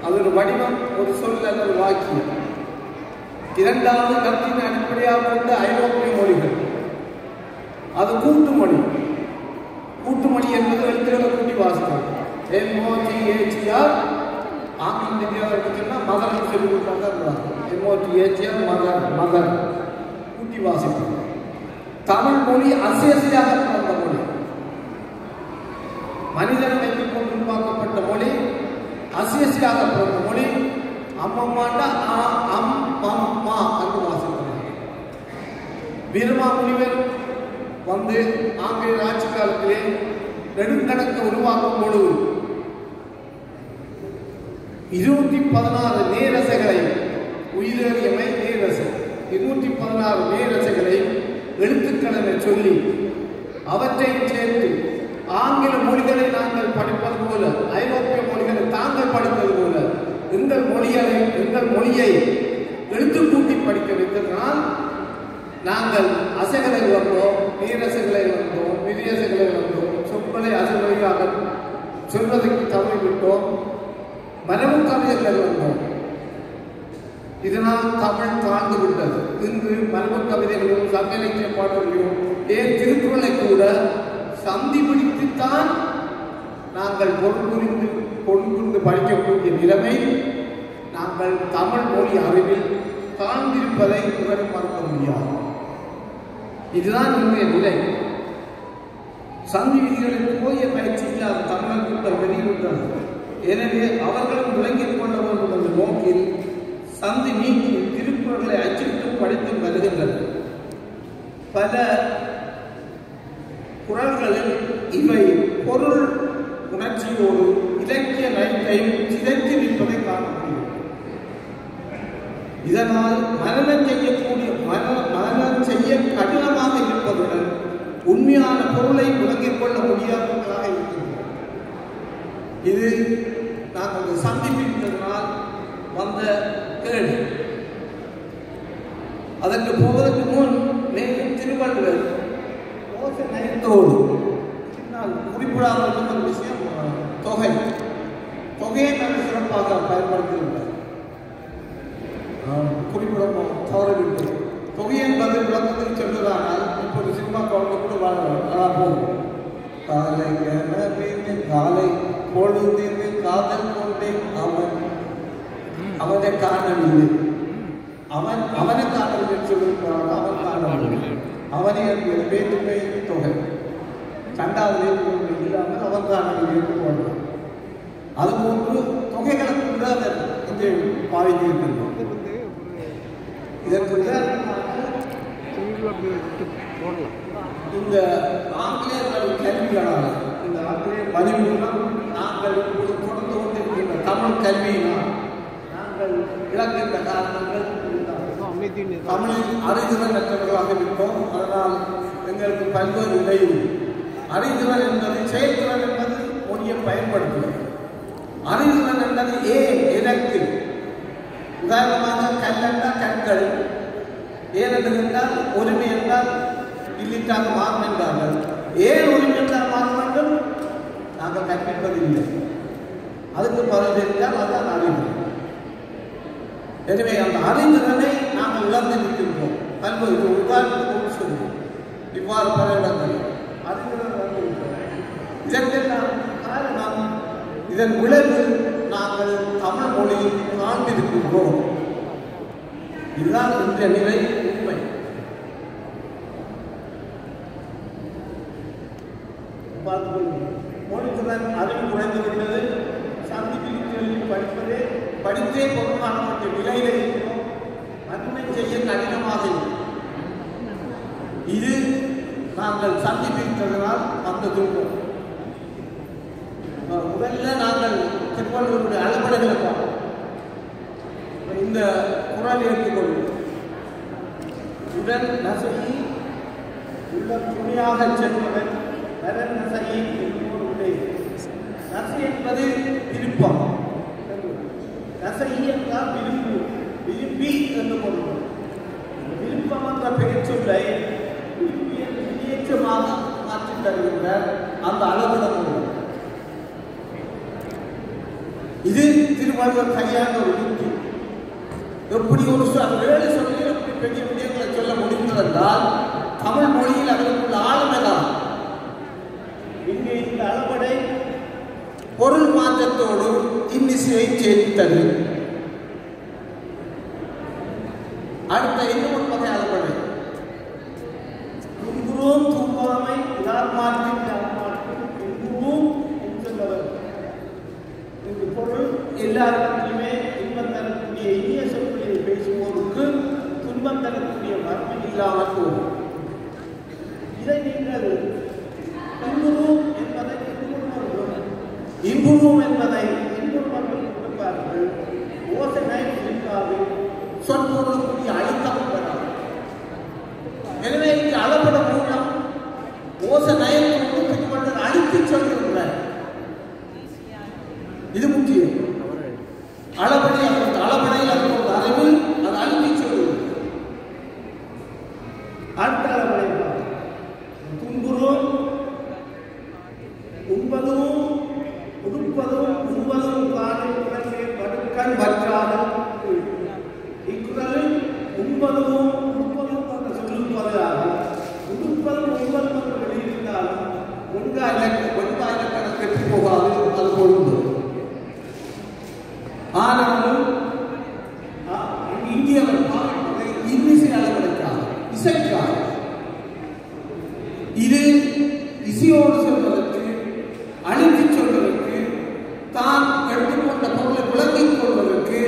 [SPEAKER 6] அதன் வடிவம் ஒரு சொல் அல்லது வாக்கியம். இரண்டாவது லத்தீன் அடிப்படையாக கொண்ட ஐரோப்பிய மொழிகள், அது கூட்டுமொழி. கூட்டுமொழி என்பது எழுத்துக்களை கூட்டி வாசிக்கிறது. MOTHR ஆங்கிலம் தெரியாதவர்களுக்குன்னா மதர் சொல்லி கொடுத்தாங்க. MOTHR மதர் கூட்டி வாசிக்கிறது. தமிழ் மொழி அசையாக பிறந்த மொழி, மனிதன் வைத்துக் கொண்டு உருவாக்கப்பட்ட மொழி, அசையாக பிறந்த மொழி. அம்மம்மாண்டா அம்மா என்று வாசிக்கிறார். வீரமா முனிவர் வந்து ஆங்கில ஆட்சி காலத்திலே நெடுங்கணக்கு உருவாக்கும் பொழுது 216 நேரசைகளை உயிரியமை நேரசை 216 நேரசைகளை எழுத்துக்களை சொல்லி அவற்றை சேர்த்து ஆங்கில மொழிகளை நாங்கள் படிப்பது போல, ஐரோப்பிய மொழிகளை தாங்கள் படிப்பது போல எங்கள் மொழியை எழுத்து கூட்டி படிக்க வைத்ததனால் நாங்கள் அசைகளை வந்தோம், நீரசைகளை வந்தோம், விதியசைகளை வந்தோம், சொற்களை அசைவழியாக சொல்வதற்கு தவறிவிட்டோம், மரபு கவிதைகள் வந்தோம். இதனால் தமிழ் தாழ்ந்து விட்டது. இன்று மரபு கவிதைகளும் சங்க இலக்கிய பாடல்களும் திருக்குறளை கூட சந்தி பிடித்துத்தான் நாங்கள் பொருள் புரிந்து படிக்கக்கூடிய நிலைமை நாங்கள் தமிழ் மொழி அறிவில் தாழ்ந்திருப்பதை இவரும் மறக்க முடியாது. இதுதான் இன்றைய நிலை. சந்தி விதிகளுக்கு போய பயிற்சி இல்லாத தமிழர் கூட்டம் வெளியிட்டது. எனவே அவர்களும் விளங்கிக் கொள்ள வேண்டும் என்ற நோக்கில் சந்தி நீக்கி திருக்குறளை அச்சிட்டு படித்து வருகின்றனர். பல குறள்களில் இவை பொருள் உணர்ச்சியோடு இலக்கிய நயத்தையும் சிதைத்து நிற்பதை காண முடியும். இதனால் மரணம் செய்ய கடினமாக இருப்பதுடன் உண்மையான பொருளை விளங்கிக் கொள்ள முடியாதவர்களாக இருக்கின்றன. இது நாங்கள் சந்திப்பித்ததனால் வந்த கேள்வி. அதற்கு போவதற்கு முன் மேலும் திருவள்ளுவர் நயத்தோடு குறிப்பிடாத ஒரு விஷயம் தொகையை நல்ல சிறப்பாக பயன்படுத்துகின்றார். குறிப்பிடமோ தவறவில்லை. தொகை என்பது விளக்கத்தில் சொல்வதானால் இப்போது சினிமா கவுண்டர் கூட வாழலாம். காலை காலை பொழுது காதல் கொண்டேன் அவனை காணவில்லை, அவனை காணவில்லை சொல்லியிருக்கிறான். அவன் காணவில்லை, அவனை வேற்றுமை தொகை கண்டாவது இல்லாமல் அவன் காணவில்லை என்று போடுறான். அதுபோன்று தொகைகளுக்கு கூட அவர் இங்கே பாதித்திருக்கின்றோம். இதற்கு இந்த ஆங்கிலேயர்கள் கல்விகளால் இந்த ஆங்கிலேயர் பதிவுகளும் நாங்கள் தொடர்ந்து கொண்டிருக்கின்ற தமிழ் கல்வியினால் நாங்கள் இழக்கின்ற காரணங்கள் தமிழில் அறிதிறன் அற்றவர்களாக இருப்போம். அதனால் எங்களுக்கு பல்வேறு இடையூறு. அறிதிறன் என்பது செயல்திறன் என்பது மொழியை பயன்படுத்துவது. அறிதிறன் என்பது எனக்கு உதாரணமாக கல்லென்றா கற்கள், ஏனென்று என்றால் ஒருமை என்றால் இல்லிட்டாக மாறும் என்றார்கள். ஏன் ஒருமை என்றால் மாற வேண்டும்? நாங்கள் கற்பிப்பதில்லை. அதுக்கு பதில் என்றால் அதுதான் அறிவு. எனவே அந்த அறிதிறனை நாங்கள் இழந்து நிற்கின்றோம். பல்வேறு உதாரணத்துக்கு சொல்லுவோம். இவ்வாறு பல இடங்கள் அறிதிறன் வந்துவிட்டோம். இதற்கெல்லாம் காரணம் இதன் விளைவு நாங்கள் தமிழ் மொழியில் காண்பிருக்கின்றோம். இதுதான் இன்றைய நிலை உண்மை. மொழித்திறன் அறிவு குறைந்துவிட்டது. சந்தி படிப்பதே படித்தே பொருள் காணப்பட்ட நிலையில் இருக்கிறோம். நாங்கள் சந்திப்பித்ததனால் அந்த துன்பம். முதல்ல நாங்கள் திருவள்ளுவருடைய அலப்படைகளை பார்ப்போம். இந்த குறள் எடுத்துக்கொள்வோம். உடல் நசையை உள்ள துணியாக செல்வதன் நரன் நசையை என்போருடைய நசை என்பது விருப்பம். நசை என்றால் விரும்பு, விரும்பி என்று பொருள். விருப்பம் என்ற பெயர் சொல்லை விரும்பிய வியேற்றமாக மாற்றித் தருகின்ற அந்த அளவிடம் இது திருவள்ளுவர் கையாண்ட ஒரு யுக்தி. எப்படி ஒரு வேலை சொல்லி எப்படி பெரிய விடயங்களை சொல்ல முடிந்ததென்றால் தமிழ் மொழியில் அதற்குள்ள ஆளுமைதான். இங்கே இந்த அளபடை பொருள் மாற்றத்தோடு இன்னிசையை சேர்த்தது. அடுத்த இன்னொரு வகை அளபடை துன்புறும் தூங்காமை யார் மாற்றும் துன்புறும் சொல்லுவர். இந்த பொருள் எல்லாருக்குமே இன்பம் தரக்கூடிய இனிய சொற்களை பேசுவோருக்கு துன்பம் தரக்கூடிய மர்மம் இல்லாமல் போகும். இதை நீங்கள் துன்புறும் என்பதை இன்புறும் என்பதை இன்புறுவர்கள் கொடுப்பார்கள். ஓசனை இருக்காது, சொற்பொருளுக்குரிய அழுத்தம் பெறாது. எனவே இங்கு அளபட மூலம் ஓசனையை அழுத்தி சொல்கின்றார். இது முக்கியம். அளபடையில் ஒரு அறிவில் அது அழுத்தி சொல்லுவது. அடுத்த அளபடை துன்புறும் உண்பதும் உடுப்பதும் உண்பதும் காலில் உடனே படுக்கண் வற்றாலும் இக்குறளில் உண்பதும் உடுப்பதும் என்ற சொல்லுவதாக உடுப்பதும் உண்பதும் என்று வெளியிருந்தாலும் வெண்காயில கெட்டு போகாது. அது பொருள். ஆனாலும் இங்கே இன்னிசை அளவெடுக்காது, இசைக்காது. இது இசையோடு சொல்வதற்கு, அழுத்தி சொல்வதற்கு, தான் எடுத்துக்கொண்ட பொருளை விளங்கிக் கொள்வதற்கு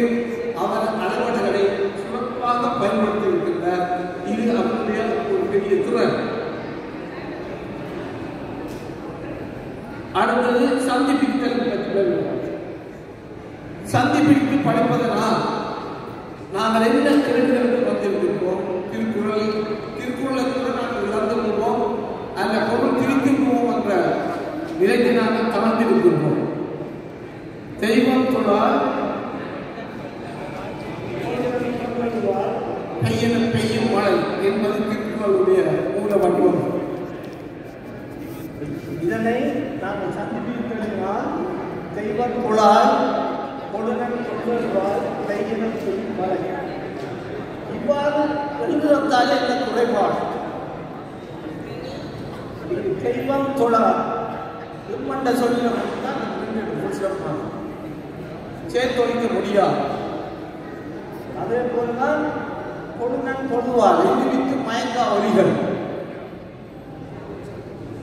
[SPEAKER 6] அவர் அளவீடுகளை சிறப்பாக பயன்படுத்தி இருக்கின்றார். இது அவருடைய ஒரு பெரிய திறன். அடுத்தது சந்திப்பித்தல் பற்றி. சந்திப்பித்து படிப்பதனால் நாங்கள் என்ன திறன்களுக்கு வந்திருக்கிறோம்? திருக்குறளை கூட நாங்கள் இழந்து போவோம், அந்த பொருள் திருத்திடுவோம் என்ற நிலைக்கு நாங்கள் தளர்ந்திருக்கின்றோம். தெய்வம் தொழால் பெய்யும் மழை என்பது திருக்குறளுடைய மூல வடிவம். இதனை நாங்கள் சந்திப்பித்தால் தெய்வம் தொழால் இவ்வாறு எழுதுவதாலே இந்த குறைபாடு. தெய்வம் தொழார் என்ற சொல்லில் சேர்த்தொழிக்க முடியாது. அதே போல்தான் கொடுங்கன் தொழுவார் எதிர்த்து மயங்கா ஒலிகள்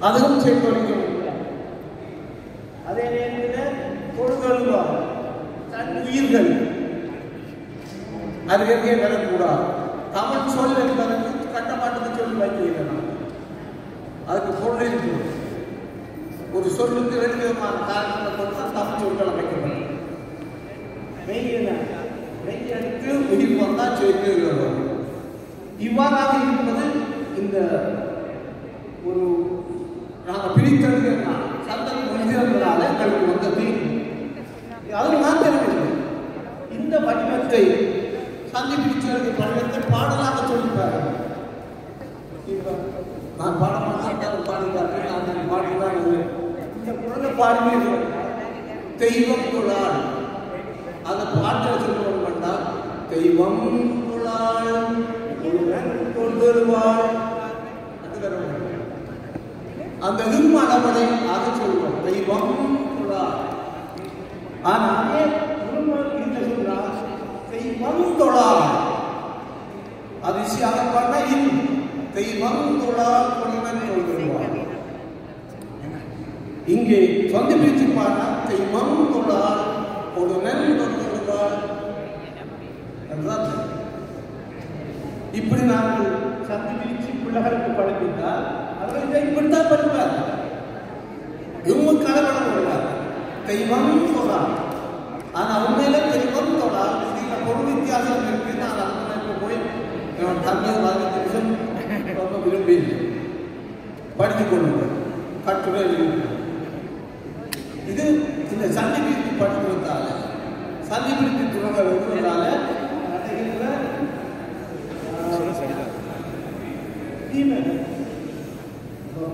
[SPEAKER 6] அதுவும் சேர்த்தொழிக்க முடியாது. அதே நேரத்தில் கொடுங்கழுவார் தன் உயிர்கள் அது எங்கே வரக்கூடாது. தமிழ் சொல் என்பதற்கு கட்டமாட்டுக்கு சொல்லி வைக்கிறேன். அதுக்கு பொருள் இருக்கு. ஒரு சொல்லுக்கு 2 விதமான காரணங்களை கொண்டு தமிழ் சொற்கள் அமைக்கப்படும். மெய்யெழுத்து உயிர் வந்தால் சேர்த்து. இவ்வாறாக இருப்பது இந்த ஒரு நாங்கள் பிரித்தெழுது சந்ததி மொழிகிறதுனால எங்களுக்கு வந்த தீர்வு. அது மாத்திரமில்லை, இந்த வடிவத்தை சந்திப்பிச்செழுதி வடிவத்தை பாடலாக சொல்லிப்பாரு. நான் பாடமாட்டால் பாடுகிறார்கள், நான் பாடுதான் இந்த குரலை பாடுவீர்கள். தெய்வம் தொழால் அந்த பாட்டில் சொல்லுவோம் வேண்டாம். தெய்வம் தொழால் கொள்வாள் அந்த விரும்பாடவனை ஆக சொல்வோம். தெய்வம் தொழால். ஆனாலே என்ன சொல்றார்? தெய்வம் தொழால். அது ஈஸியாக பண்ண தெய்வம் தொழால் கொள்வன் கொள்வார். இங்கே சொந்த பிரித்து பாடா தெய்வம் தொழால் கொடுவன் கொள்வார். இப்படி நாங்கள் சந்தி பிரித்து பிள்ளைகளுக்கு பழகினால் அவர்கள் இப்படித்தான் பண்ணுவார். இவங்க கலவரம் வருவார். தெய்வம் சொல்லார். ஆனால் உண்மையில தெய்வம் சொல்லார். இதில் பொருள் வித்தியாசம் இருக்கு. நான் அந்த போய் தமிழ் நிமிஷம் ரொம்ப விரும்பி படித்துக் கொள்ளுங்கள். கட்டுரை இது இந்த சந்திப்பிற்கு படிக்கிறதால சந்திப்பிற்கு துறங்க வருவதால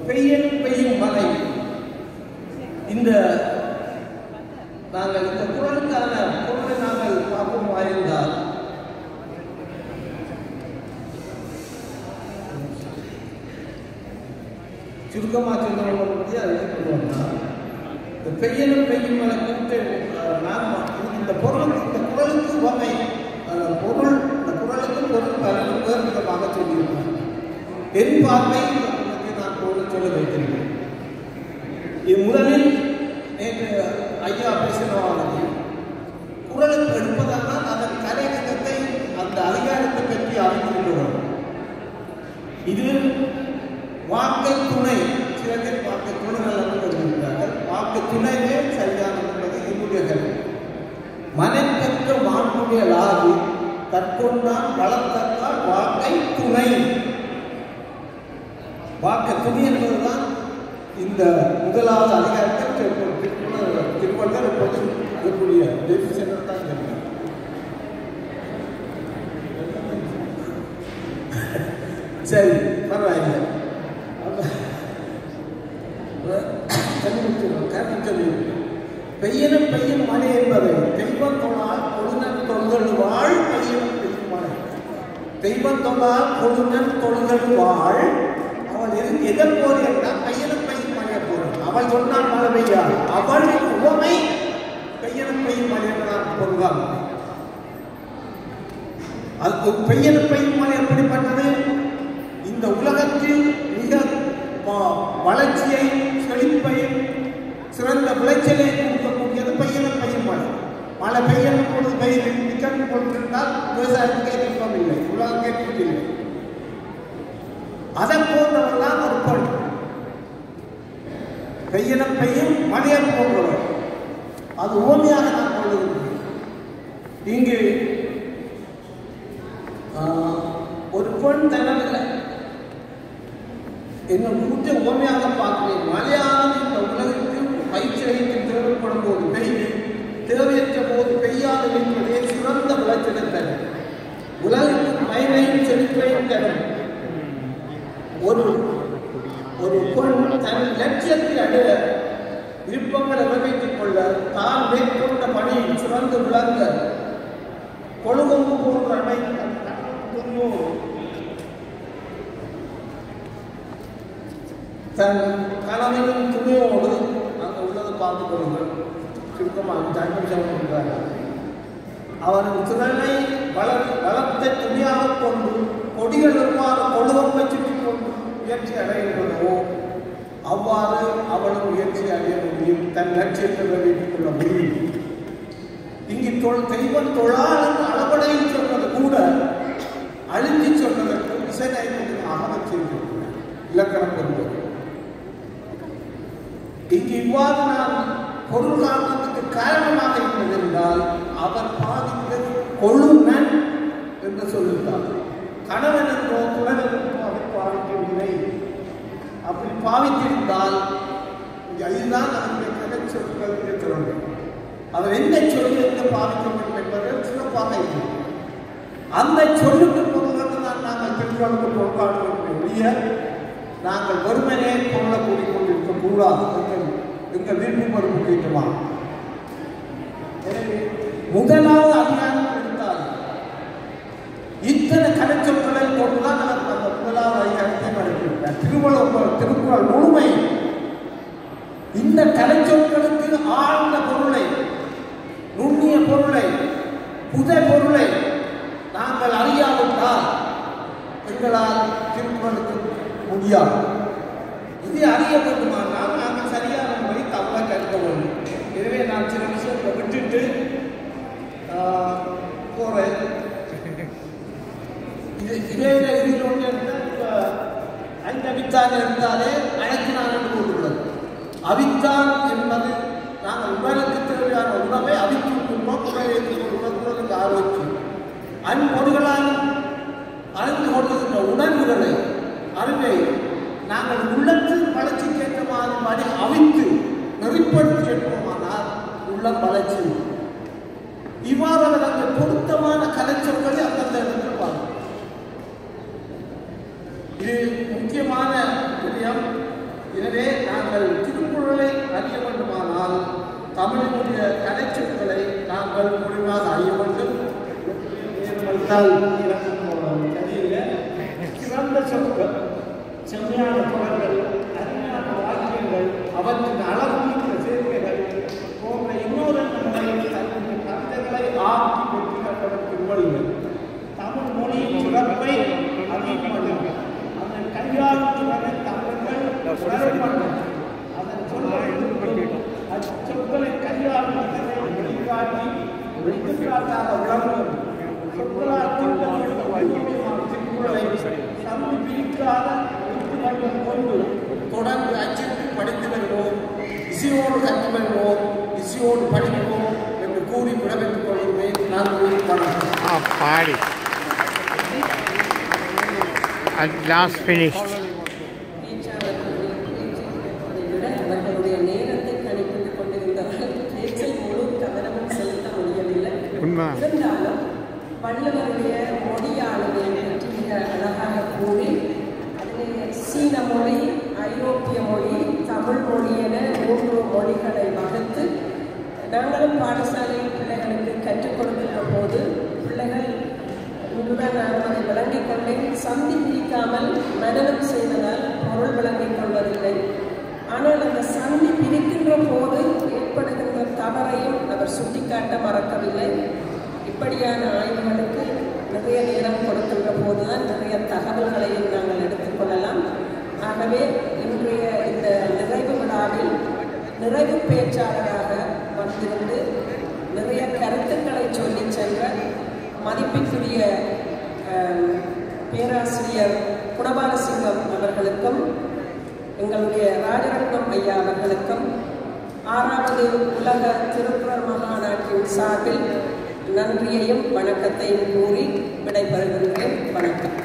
[SPEAKER 6] பெய்யும் மழை. இந்த நாங்கள் இந்த குரலுக்கான பொருளை நாங்கள் பார்ப்போம் இருந்தால் சுருக்கமாக சொல்லுவோம். அதை சொல்லுவோம்னா இந்த பெய்யும் மழை குறித்து நாம் இந்த பொருளுக்கு இந்த குரலுக்கு வகை பொருள் இந்த குரலுக்கு பொருள் பலரும் வேறு விதமாக சொல்லியிருக்கிறேன். என் பார்வை நான் பொருள் சொல்ல வைத்திருக்கிறேன். இது முதலில் நேற்று ஐயா பேசினவானது குரலுக்கு எடுப்பதானால் அதன் கலைநகத்தை அந்த அதிகாரத்தை பற்றி அறிந்திருக்கிறோம். இது வாக்கை துணை, சில பேர் வாக்கை துணைகள் வருகிறார்கள். வாக்கு துணையே சரியானது என்பது என்னுடைய கருத்து. மனைப்பெற்ற வாக்குடைய லாகு கற்கொண்டான் வளர்த்தால் வாக்கை துணை. வாக்கு துணை என்பதுதான் இந்த முதலாவது அதிகாரத்தை திருவள்ளுவர் அதற்குரிய டெபிஷன் தான் தெரியும். சரி, பரவாயில்லை. பெய்யும் மழை என்பதை தெய்வத்தொழால் கொழுநன் தொல்கள் வாழ் பெய்யும் மழை. தெய்வத்தொழால் கொழுநன் தொல்கள் வாழ். அவள் எதற்போது என்றால் பெய்யும் மழை போதும். அவள் சொன்னால் மழை பெய்யாது. அவள் உவமை பெய்யும் மழை என்று நான் பொருளாக. அது பெய்யும் மழை எப்படிப்பட்டது? இந்த உலகத்தில் மிக வளர்ச்சியை செழிப்பையும் சிறந்த விளைச்சலை கொடுக்கக்கூடியது பெய்யும் மழை. மழை பெய்யும் பொழுது நிகழ்ந்து கொண்டிருந்தால் விவசாயத்துக்கு விருப்பம் இல்லை, உலகம் கேட்கவில்லை. அதை போன்றவர்கள்தான் ஒரு பொருள். பெய்யும் மழையை போன்றவர் அது ஓமையாக நான் கொள்ளுகிறேன். இங்கு ஒரு பெண் தனது என்னும் கூட்ட ஓமையாக பார்க்கிறேன். மழையானது இந்த உலகத்தில் பயிற்சியளித்து தேவைப்படும் போது பெய்து, தேவையற்ற போது பெய்யாது என்பதே சிறந்த விளைச்சலை தரும். உலகத்தின் பயனையும் செழிப்பையும் தரும். ஒரு பெண் தன் லட்சியத்தில் அடைய விருப்பங்களை நிறைவேற்றிக் கொள்ள தான் மேற்கொண்ட பணியில் சிறந்து விளங்க கொழுகொம்பு போன்ற தன் கணவனின் துணையோடு அங்கே உள்ளதை பார்த்துக் கொள்ளுங்கள். சுருக்கமாக தன்மையாக அவரின் திறனை வளத்தை துணியாக கொண்டு கொடிகள் எவ்வாறு கொழுகம்பை சுற்றி கொண்டு முயற்சி அடைகின்றனவோ அவ்வாறு அவளும் முயற்சி அடைய முடியும். தன் லட்சியத்தை நிறைவேற்றிக் கொள்ள முடியும். இங்கு தெய்வம் தொழாளன் அளவடையில் சொன்னது கூட அழுத்தி சொன்னதற்கு இசைநயமாக வச்சிருக்கிறார் இலக்கணம் பெறுவது. இங்கு இவ்வாறு நான் பொருள் காரணத்துக்கு காரணமாக இருந்தது என்றால் அவர் பாதித்தது கொழுநன் என்று சொல்லியிருந்தார். கணவன் என்றோ துணவன் என்றோ அவர் பாதிக்கவில்லை. அப்படி பாவித்திருந்தால் இதுதான் அதனுடைய கலைச்சொற்கள் சொல்லுங்கள். அவர் எந்த சொல்லி எந்த பாவிக்க வேண்டும் என்பது சிறப்பாக இல்லை. அந்த சொல்லுக்கு பொருளுக்கு தான் நாங்கள் பெற்றோருக்கு பொருட்காட்டுடைய நாங்கள் வெறுமனே பொருளை கூடிக்கொண்டிருக்க கூடாது. எங்கள் விருப்பம் ஒரு முக்கியத்துவம். எனவே முதலாவது அதிகாரம் எடுத்தால் இத்தனை கலைச்சொற்களை கொண்டுதான் அந்த முதலாவது அதிகாரத்தை நடத்தியிருக்கிறார். திருக்குறள் முழுமை இந்த கலைச்சொற்களுக்கு ஆழ்ந்த பொருளை, நுண்ணிய பொருளை, புதை பொருளை நாங்கள் அறியாவிட்டால் எங்களால் திருக்குறளுக்கு முடியாது. இது அறிய வேண்டுமானால் நாங்கள் சரியான முறை தமிழை கற்க வேண்டும். எனவே நான் சில விஷயத்தை விட்டுட்டு போறேன். இதே இதில் ஒன்று 5 அவித்தான் இருந்தாலே அழைக்கிறான் என்று கூறுகிறது. அவித்தான் என்பது நாங்கள் உடலுக்கு தேவையான உணவை அவித்துக்கொள்வோம், உடலுக்கு ஆரோக்கியம். அன்பொடிகளால் அறிந்து கொள்ளுகின்ற உணர்வுகளை அறிவை நாங்கள் உள்ளத்தில் வளர்ச்சிக்கு ஏற்ற மாதிரி அவித்து நெறிப்படுத்தி எடுப்போமானால் உள்ளம் வளர்ச்சி. இவ்வாறு அவர்கள் பொருத்தமான கலைச்சொற்களை அந்தந்த இடத்தில் பார்க்கும். இது முக்கியமான விடயம். எனவே நாங்கள் திருக்குறளை அறிய வேண்டுமானால் தமிழினுடைய கலைச்சொற்களை நாங்கள் முழுமையாக அறிய வேண்டும். சிறந்த சொற்கள், செம்மையான தொடர்கள், அருமையான வாக்கியங்கள், அவற்றின் அளவுமிக்க சேர்க்கைகள் போன்ற இன்னொரு முறையில் தன்னுடைய கருத்துக்களை ஆக்கி வெற்றி கட்டவர் திருவள்ளுவர். தமிழ் மொழியின் சிறப்பை அதிகமாக அதன் கையாளும் திறனை தமிழர்கள் உணரப்பட்டனர். அதன் அச்சொற்களை கையாளும் திறனை வெளிக்காட்டி எடுத்துக்காட்டாக உணர்ந்தது. சொற்களால் திருக்குறளை சமி பிரிக்காத கொண்டு தொடர்ந்து அச்சிட்டு படித்து வருவோம், இசையோடு கற்று வருவோம், இசையோடு படிப்போம் என்று கூறி விடைபெற்றுக் கொள்கிறேன். நான்
[SPEAKER 7] பாடி at last finished.
[SPEAKER 4] அவர்களுடைய நேரத்தை கணிப்பிட்டுக் கொண்டிருந்தவர்கள் பேச்சை முழு கவனமும் செலுத்த முடியவில்லை. இருந்தாலும் வள்ளுவருடைய மொழியாளுமை பற்றி மிக அழகாக கூறி அதிலே சீன மொழி, ஐரோப்பிய மொழி, தமிழ் மொழி என 3 மொழிகளை வகுத்து நாங்களும் பாடசாலையில் பிள்ளைகளுக்கு கற்றுக் கொடுக்கின்ற போது பிள்ளைகள் முழுவதும் நான் அதை விளங்கிக் கொண்டேன். சந்தி பிரிக்காமல் மனனம் செய்வதால் பொருள் விளங்கிக் கொள்வதில்லை. ஆனால் அந்த சந்தி பிரிக்கின்ற போது ஏற்படுகின்ற தவறையும் அவர் சுட்டிக்காட்ட மறக்கவில்லை. இப்படியான ஆய்வுகளுக்கு நிறைய நேரம் கொடுக்கின்ற போதுதான் நிறைய தகவல்களையும் நாங்கள் எடுத்துக்கொள்ளலாம். ஆகவே இன்றைய இந்த நிறைவு விழாவில் நிறைவு பேச்சாளராக வந்திருந்து நிறைய கருத்துக்களை சொல்லி சென்ற மதிப்பிற்குரிய பேராசிரியர் குணபாலசிங்கம் அவர்களுக்கும் எங்களுடைய ராஜரத்னம் ஐயா அவர்களுக்கும் 6வது உலக திருக்குறள் மகாநாட்டின் சார்பில் நன்றியையும் வணக்கத்தையும் கூறி விடைபெறுகின்றேன். வணக்கம்.